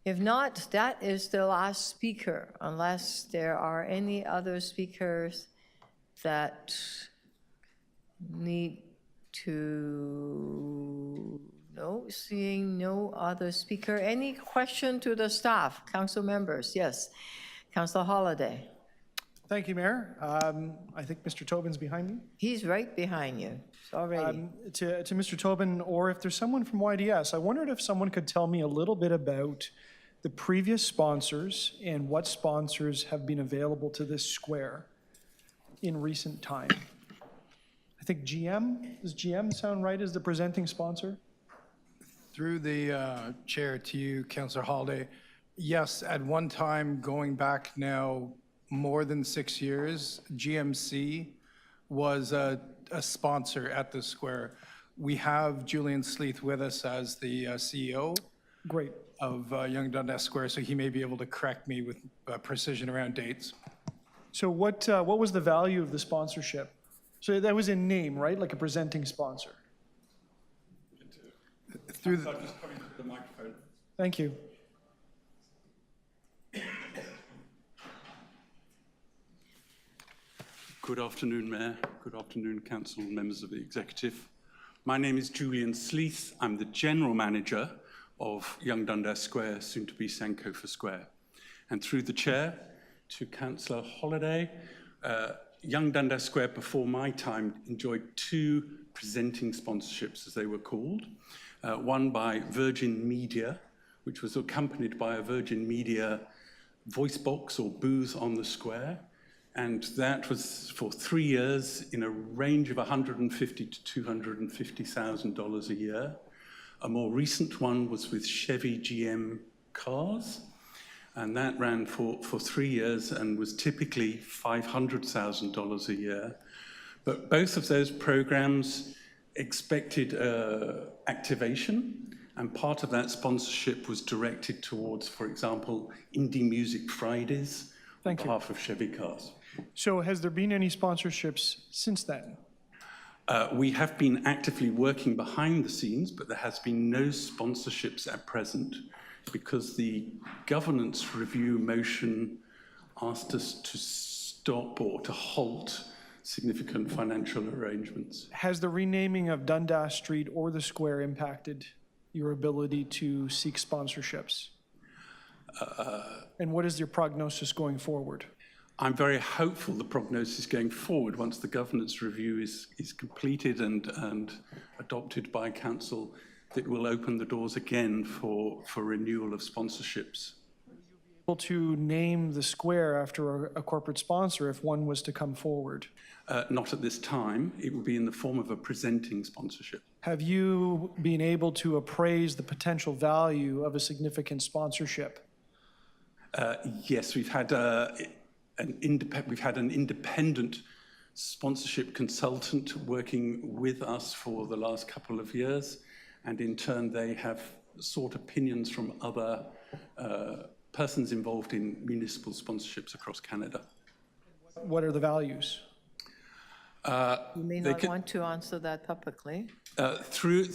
If not, that is the last speaker, unless there are any other speakers that need to, no, seeing no other speaker. Any question to the staff, council members? Yes, Councillor Holiday. Thank you, Mayor. I think Mr. Tobin's behind me. He's right behind you, already. To Mr. Tobin, or if there's someone from YDS, I wondered if someone could tell me a little bit about the previous sponsors and what sponsors have been available to this square in recent time. I think GM, does GM sound right as the presenting sponsor? Through the chair to you, Councillor Holiday, yes, at one time, going back now more than 6 years, GMC was a sponsor at the square. We have Julian Sleeth with us as the CEO. Great. Of Young Dundas Square, so he may be able to correct me with precision around dates. So what was the value of the sponsorship? So that was in name, right? Like a presenting sponsor. Through the microphone. Thank you. Good afternoon, Mayor. Good afternoon, Council and members of the Executive. My name is Julian Sleeth. I'm the General Manager of Young Dundas Square, soon to be Sankofa Square. And through the chair to Councillor Holiday, Young Dundas Square before my time enjoyed 2 presenting sponsorships, as they were called. One by Virgin Media, which was accompanied by a Virgin Media voice box or booth on the square. And that was for 3 years in a range of $150,000 to $250,000 a year. A more recent one was with Chevy GM cars, and that ran for 3 years and was typically $500,000 a year. But both of those programs expected activation, and part of that sponsorship was directed towards, for example, Indie Music Fridays on behalf of Chevy cars. So has there been any sponsorships since then? We have been actively working behind the scenes, but there has been no sponsorships at present because the governance review motion asked us to stop or to halt significant financial arrangements. Has the renaming of Dundas Street or the square impacted your ability to seek sponsorships? And what is your prognosis going forward? I'm very hopeful the prognosis going forward, once the governance review is completed and adopted by council, that will open the doors again for renewal of sponsorships. Able to name the square after a corporate sponsor if one was to come forward? Not at this time. It will be in the form of a presenting sponsorship. Have you been able to appraise the potential value of a significant sponsorship? Yes, we've had an independent sponsorship consultant working with us for the last couple of years, and in turn they have sought opinions from other persons involved in municipal sponsorships across Canada. What are the values? You may not want to answer that publicly. Through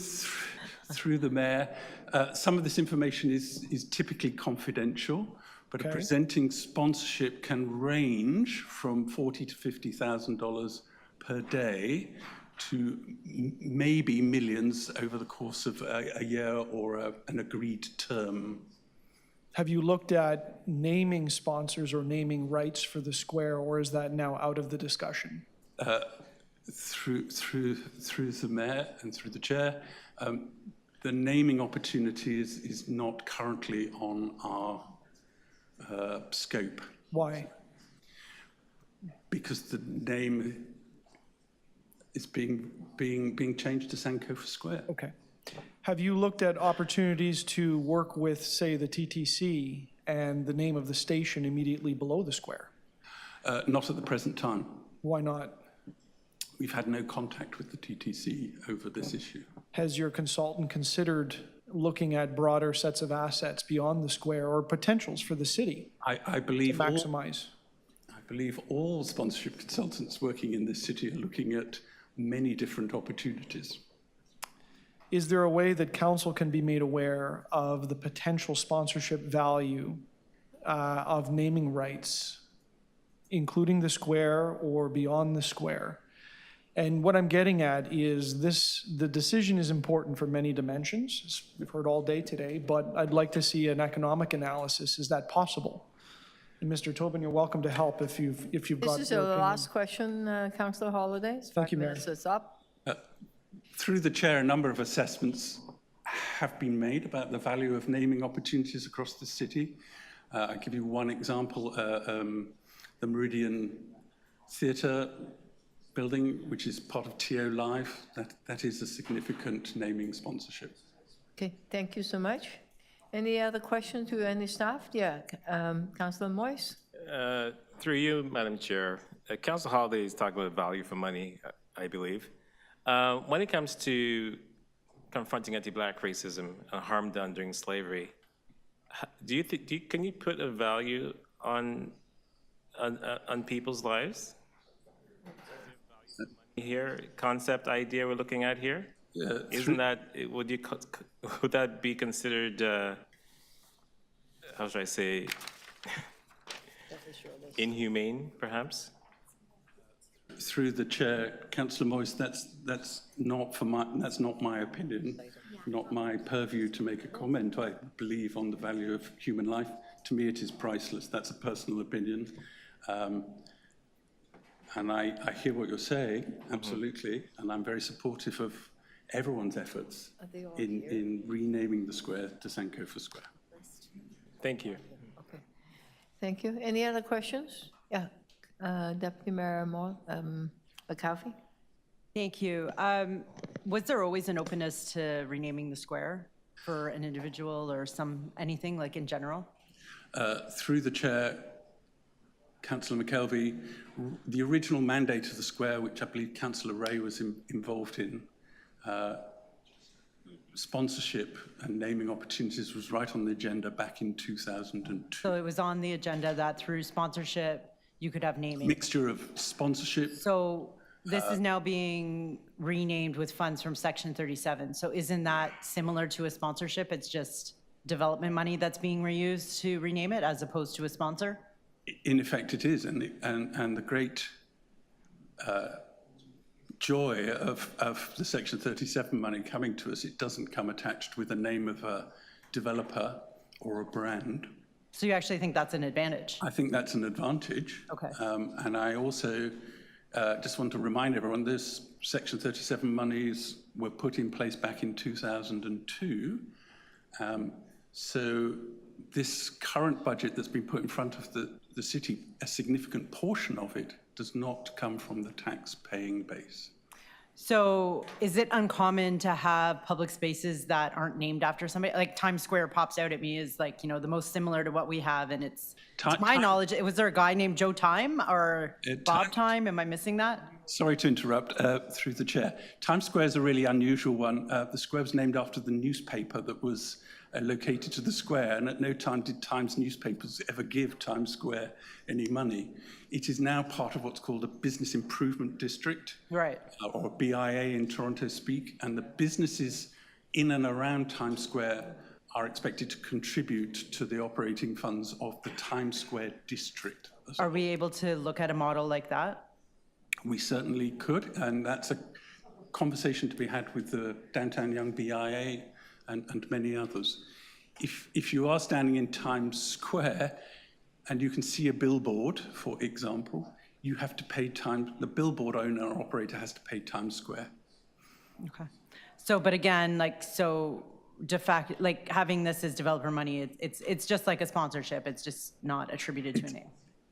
the mayor, some of this information is typically confidential, but a presenting sponsorship can range from $40,000 to $50,000 per day to maybe millions over the course of a year or an agreed term. Have you looked at naming sponsors or naming rights for the square, or is that now out of the discussion? Through the mayor and through the chair, the naming opportunity is not currently on our scope. Why? Because the name is being changed to Sankofa Square. Okay. Have you looked at opportunities to work with, say, the TTC and the name of the station immediately below the square? Not at the present time. Why not? We've had no contact with the TTC over this issue. Has your consultant considered looking at broader sets of assets beyond the square or potentials for the city? I believe to maximize. I believe all sponsorship consultants working in this city are looking at many different opportunities. Is there a way that council can be made aware of the potential sponsorship value of naming rights, including the square or beyond the square? And what I'm getting at is the decision is important for many dimensions, as we've heard all day today, but I'd like to see an economic analysis. Is that possible? And Mr. Tobin, you're welcome to help if you've got This is your the opinion. last question, Councillor Holiday. Thank you, Mayor. 5 minutes is up. Through the chair, a number of assessments have been made about the value of naming opportunities across the city. I'll give you one example. The Meridian Theatre building, which is part of TO Live, that is a significant naming sponsorship. Okay, thank you so much. Any other questions to any staff? Yeah, Councillor Moyes. Through you, Madam Chair, Councillor Holiday is talking about value for money, I believe. When it comes to confronting anti-Black racism and harm done during slavery, can you put a value on people's lives? Here, concept idea we're looking at here? Isn't that, would that be considered, how should I say, inhumane, perhaps? Through the chair, Councillor Moyes, that's not my opinion, not my purview to make a comment. I believe on the value of human life. To me, it is priceless. That's a personal opinion. And I hear what you're saying, absolutely, and I'm very supportive of everyone's efforts in renaming the square to Sankofa Square. Thank you. Okay, thank you. Any other questions? Yeah, Deputy Mayor McCarthy. Thank you. Was there always an openness to renaming the square for an individual or anything like in general? Through the chair, Councillor McKelvey, the original mandate of the square, which I believe Councillor Ray was involved in, sponsorship and naming opportunities was right on the agenda back in 2002. So it was on the agenda that through sponsorship, you could have naming. Mixture of sponsorship. So this is now being renamed with funds from Section 37. So isn't that similar to a sponsorship? It's just development money that's being reused to rename it as opposed to a sponsor? In effect, it is. And the great joy of the Section 37 money coming to us, it doesn't come attached with the name of a developer or a brand. So you actually think that's an advantage? I think that's an advantage. Okay. And I also just want to remind everyone this Section 37 monies were put in place back in 2002. So this current budget that's been put in front of the city, a significant portion of it does not come from the tax-paying base. So is it uncommon to have public spaces that aren't named after somebody? Like Times Square pops out at me as like, you know, the most similar to what we have, and it's, to my knowledge, was there a guy named Joe Time or Bob Time? Am I missing that? Sorry to interrupt, through the chair. Times Square is a really unusual one. The square was named after the newspaper that was located to the square, and at no time did Times newspapers ever give Times Square any money. It is now part of what's called a business improvement district, right, or BIA in Toronto speak, and the businesses in and around Times Square are expected to contribute to the operating funds of the Times Square district. Are we able to look at a model like that? We certainly could, and that's a conversation to be had with the Downtown Young BIA and many others. If you are standing in Times Square and you can see a billboard, for example, you have to pay the billboard owner or operator has to pay Times Square. Okay. So, but again, like, so de facto, like having this as developer money, it's just like a sponsorship. It's just not attributed to a name.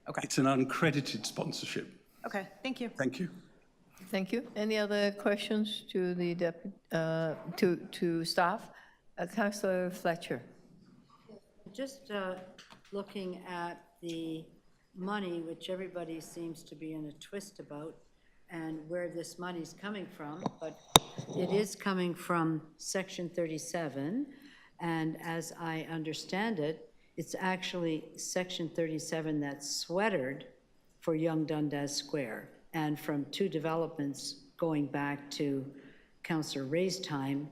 Okay. It's an uncredited sponsorship. Okay, thank you. Thank you. Thank you. Any other questions to the to staff? Councillor Fletcher. Just looking at the money, which everybody seems to be in a twist about, and where this money's coming from, but it is coming from Section 37, and as I understand it, it's actually Section 37 that's sweatered for Young Dundas Square, and from two developments going back to Councillor Ray's time,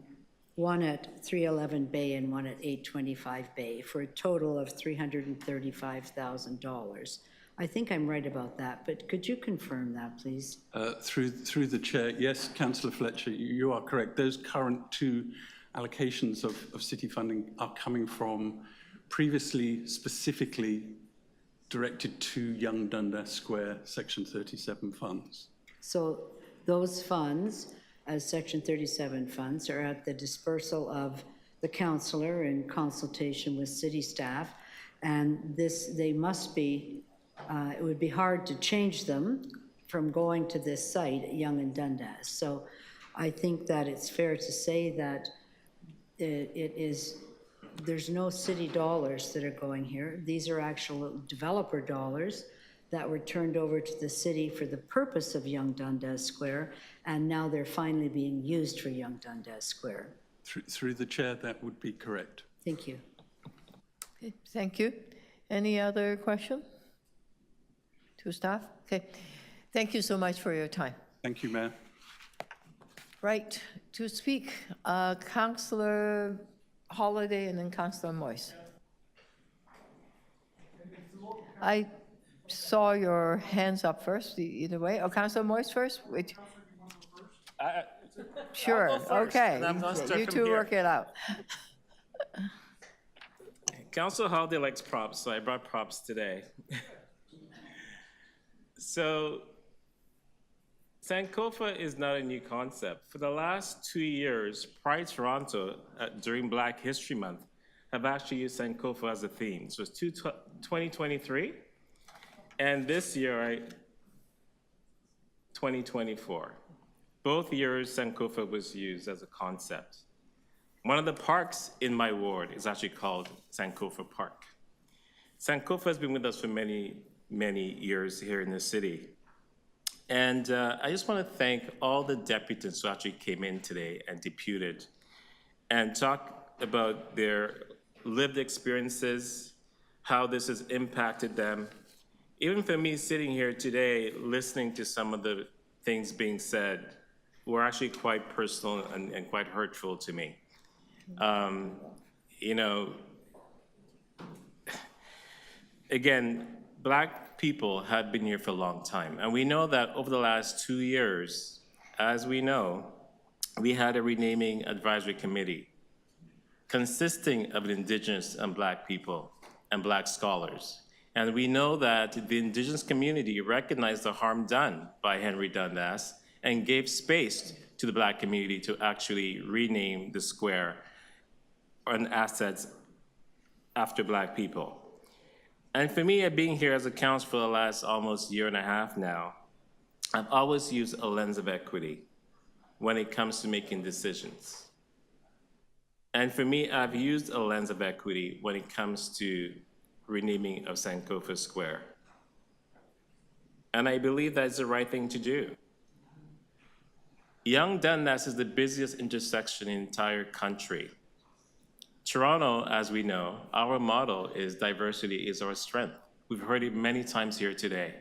one at 311 Bay and one at 825 Bay, for a total of $335,000. I think I'm right about that, but could you confirm that, please? Through the chair, yes, Councillor Fletcher, you are correct. Those current two allocations of city funding are coming from previously specifically directed to Young Dundas Square Section 37 funds. So those funds, as Section 37 funds, are at the dispersal of the councillor in consultation with city staff, and they must be, it would be hard to change them from going to this site at Yonge and Dundas. So I think that it's fair to say that there's no city dollars that are going here. These are actual developer dollars that were turned over to the city for the purpose of Young Dundas Square, and now they're finally being used for Young Dundas Square. Through the chair, that would be correct. Thank you. Okay, thank you. Any other question to staff? Okay, thank you so much for your time. Thank you, Mayor. Right, to speak, Councillor Holiday and then Councillor Moyes. I saw your hands up first, either way. Oh, Councillor Moyes first? Wait. Sure, okay. You two work it out. Councillor Holiday likes props, so I brought props today. So, Sankofa is not a new concept. For the last 2 years, Pride Toronto, during Black History Month, have actually used Sankofa as a theme. So it's 2023, and this year, 2024. both years Sankofa was used as a concept. One of the parks in my ward is actually called Sankofa Park. Sankofa has been with us for many, many years here in the city. And I just want to thank all the deputants who actually came in today and deputed and talk about their lived experiences, how this has impacted them. Even for me sitting here today, listening to some of the things being said were actually quite personal and quite hurtful to me. You know, again, Black people have been here for a long time. And we know that over the last 2 years, as we know, we had a renaming advisory committee consisting of Indigenous and Black people and Black scholars. And we know that the Indigenous community recognized the harm done by Henry Dundas and gave space to the Black community to actually rename the square and assets after Black people. And for me, being here as a council for the last almost year and a half now, I've always used a lens of equity when it comes to making decisions. And for me, I've used a lens of equity when it comes to renaming of Sankofa Square. And I believe that's the right thing to do. Yonge Dundas is the busiest intersection in the entire country. Toronto, as we know, our motto is diversity is our strength. We've heard it many times here today.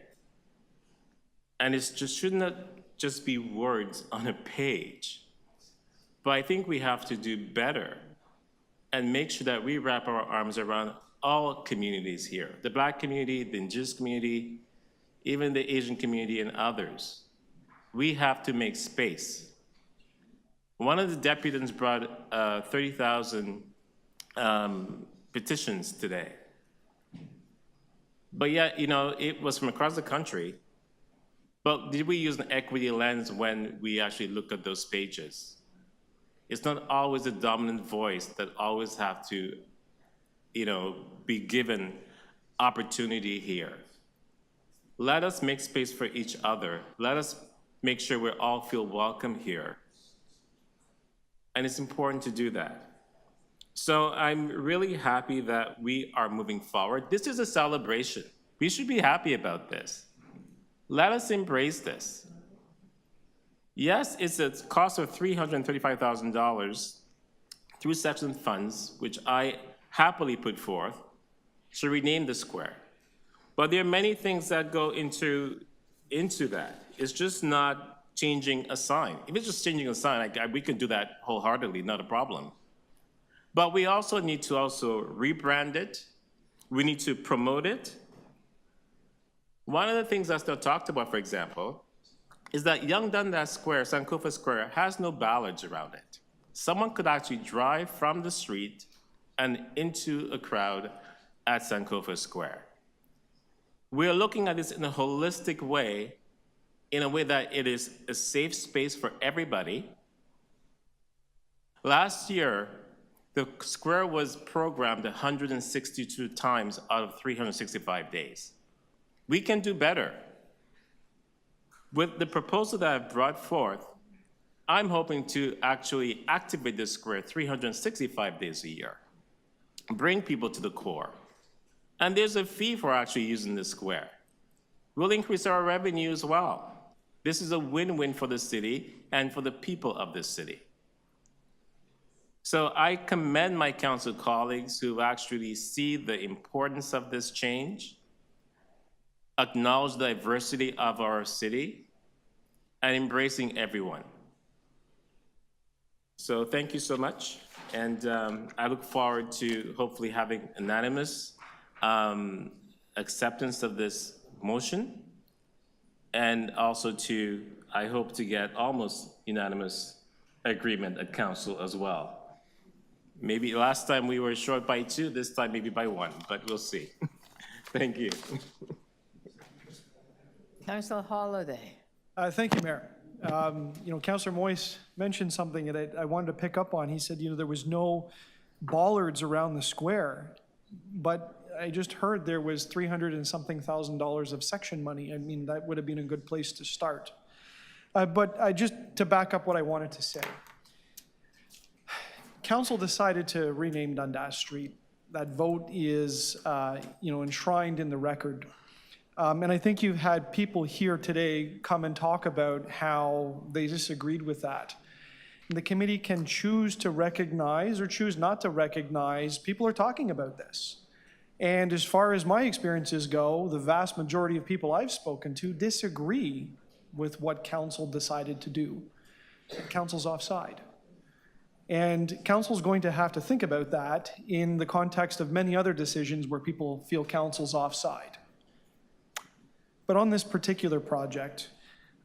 And it just should not just be words on a page, but I think we have to do better and make sure that we wrap our arms around all communities here, the Black community, the Indigenous community, even the Asian community and others. We have to make space. One of the deputants brought 30,000 petitions today. But yet, you know, it was from across the country. But did we use an equity lens when we actually look at those pages? It's not always the dominant voice that always have to, you know, be given opportunity here. Let us make space for each other. Let us make sure we all feel welcome here. And it's important to do that. So I'm really happy that we are moving forward. This is a celebration. We should be happy about this. Let us embrace this. Yes, it's a cost of $335,000 through section funds, which I happily put forth to rename the square. But there are many things that go into that. It's just not changing a sign. If it's just changing a sign, we can do that wholeheartedly, not a problem. But we also need to rebrand it. We need to promote it. One of the things that's not talked about, for example, is that Yonge Dundas Square, Sankofa Square, has no bollards around it. Someone could actually drive from the street and into a crowd at Sankofa Square. We're looking at this in a holistic way, in a way that it is a safe space for everybody. Last year, the square was programmed 162 times out of 365 days. We can do better. With the proposal that I've brought forth, I'm hoping to actually activate the square 365 days a year, bring people to the core. And there's a fee for actually using the square. We'll increase our revenue as well. This is a win-win for the city and for the people of this city. So I commend my council colleagues who actually see the importance of this change, acknowledge the diversity of our city, and embracing everyone. So thank you so much. And I look forward to hopefully having unanimous acceptance of this motion. And also I hope to get almost unanimous agreement at council as well. Maybe last time we were short by 2, this time maybe by 1, but we'll see. Thank you. Councillor Holiday. Thank you, Mayor. You know, Councillor Moyse mentioned something that I wanted to pick up on. He said, you know, there was no bollards around the square, but I just heard there was $300,000 and something of section money. I mean, that would have been a good place to start. But just to back up what I wanted to say. Council decided to rename Dundas Street. That vote is, enshrined in the record. And I think you've had people here today come and talk about how they disagreed with that. And the committee can choose to recognize or choose not to recognize people are talking about this. And as far as my experiences go, the vast majority of people I've spoken to disagree with what council decided to do. Council's offside. And council's going to have to think about that in the context of many other decisions where people feel council's offside. But on this particular project,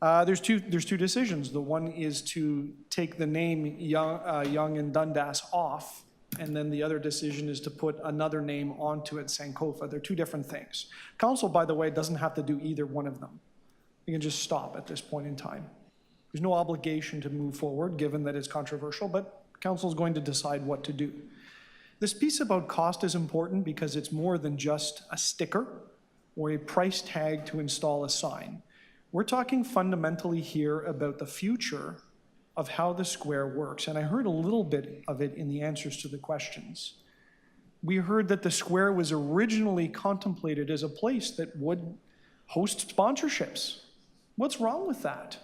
there's two decisions. The one is to take the name Young and Dundas off, and then the other decision is to put another name onto it, Sankofa. They're two different things. Council, by the way, doesn't have to do either one of them. You can just stop at this point in time. There's no obligation to move forward, given that it's controversial, but council is going to decide what to do. This piece about cost is important because it's more than just a sticker or a price tag to install a sign. We're talking fundamentally here about the future of how the square works, and I heard a little bit of it in the answers to the questions. We heard that the square was originally contemplated as a place that would host sponsorships. What's wrong with that?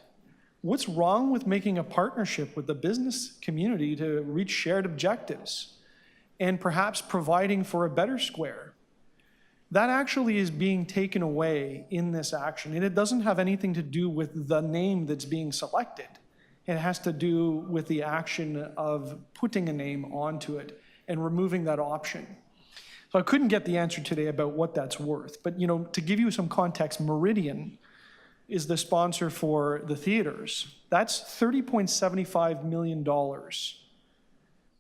What's wrong with making a partnership with the business community to reach shared objectives and perhaps providing for a better square? That actually is being taken away in this action, and it doesn't have anything to do with the name that's being selected. It has to do with the action of putting a name onto it and removing that option. So I couldn't get the answer today about what that's worth, but to give you some context, Meridian is the sponsor for the theaters. That's $30.75 million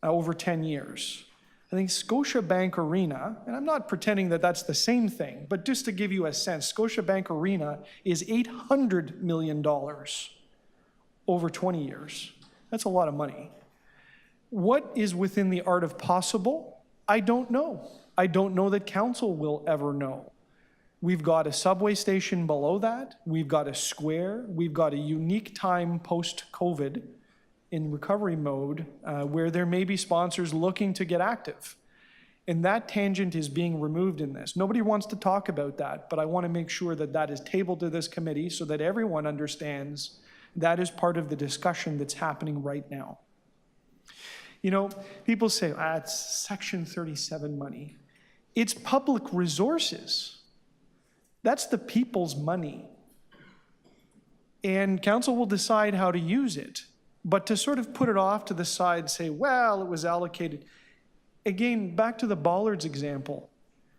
over 10 years. I think Scotiabank Arena, and I'm not pretending that that's the same thing, but just to give you a sense, Scotiabank Arena is $800 million over 20 years. That's a lot of money. What is within the art of possible? I don't know. I don't know that council will ever know. We've got a subway station below that. We've got a square. We've got a unique time post-COVID in recovery mode where there may be sponsors looking to get active. And that tangent is being removed in this. Nobody wants to talk about that, but I want to make sure that that is tabled to this committee so that everyone understands that is part of the discussion that's happening right now. People say, it's Section 37 money. It's public resources. That's the people's money. And council will decide how to use it. But to sort of put it off to the side, say, well, it was allocated. Again, back to the bollards example.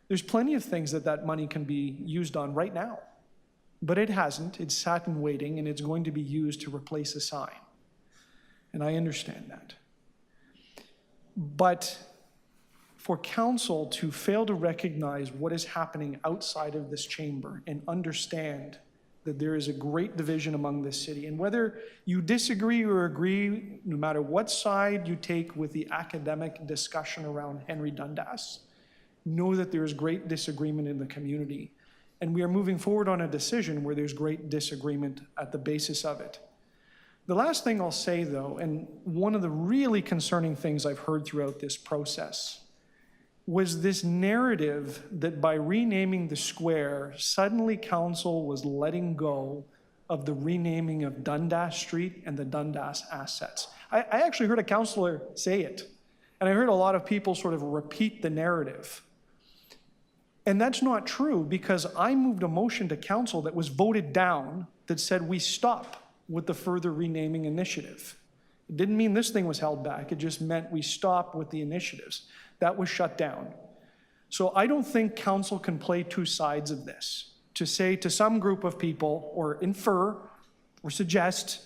There's plenty of things that money can be used on right now. But it hasn't. It's sat in waiting, and it's going to be used to replace a sign. And I understand that. But for council to fail to recognize what is happening outside of this chamber and understand that there is a great division among this city, and whether you disagree or agree, no matter what side you take with the academic discussion around Henry Dundas, know that there is great disagreement in the community. And we are moving forward on a decision where there's great disagreement at the basis of it. The last thing I'll say, though, and one of the really concerning things I've heard throughout this process, was this narrative that by renaming the square, suddenly council was letting go of the renaming of Dundas Street and the Dundas assets. I actually heard a councillor say it, and I heard a lot of people sort of repeat the narrative. And that's not true, because I moved a motion to council that was voted down that said we stop with the further renaming initiative. It didn't mean this thing was held back. It just meant we stop with the initiatives. That was shut down. So I don't think council can play two sides of this, to say to some group of people or infer or suggest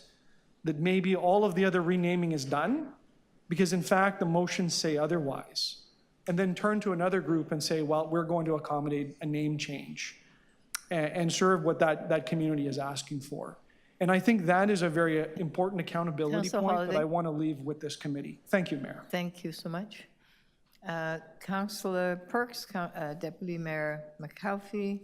that maybe all of the other renaming is done, because in fact the motions say otherwise, and then turn to another group and say, well, we're going to accommodate a name change and serve what that community is asking for. And I think that is a very important accountability point that I want to leave with this committee. Thank you, Mayor. Thank you so much. Councillor Perks, Deputy Mayor McAuliffe,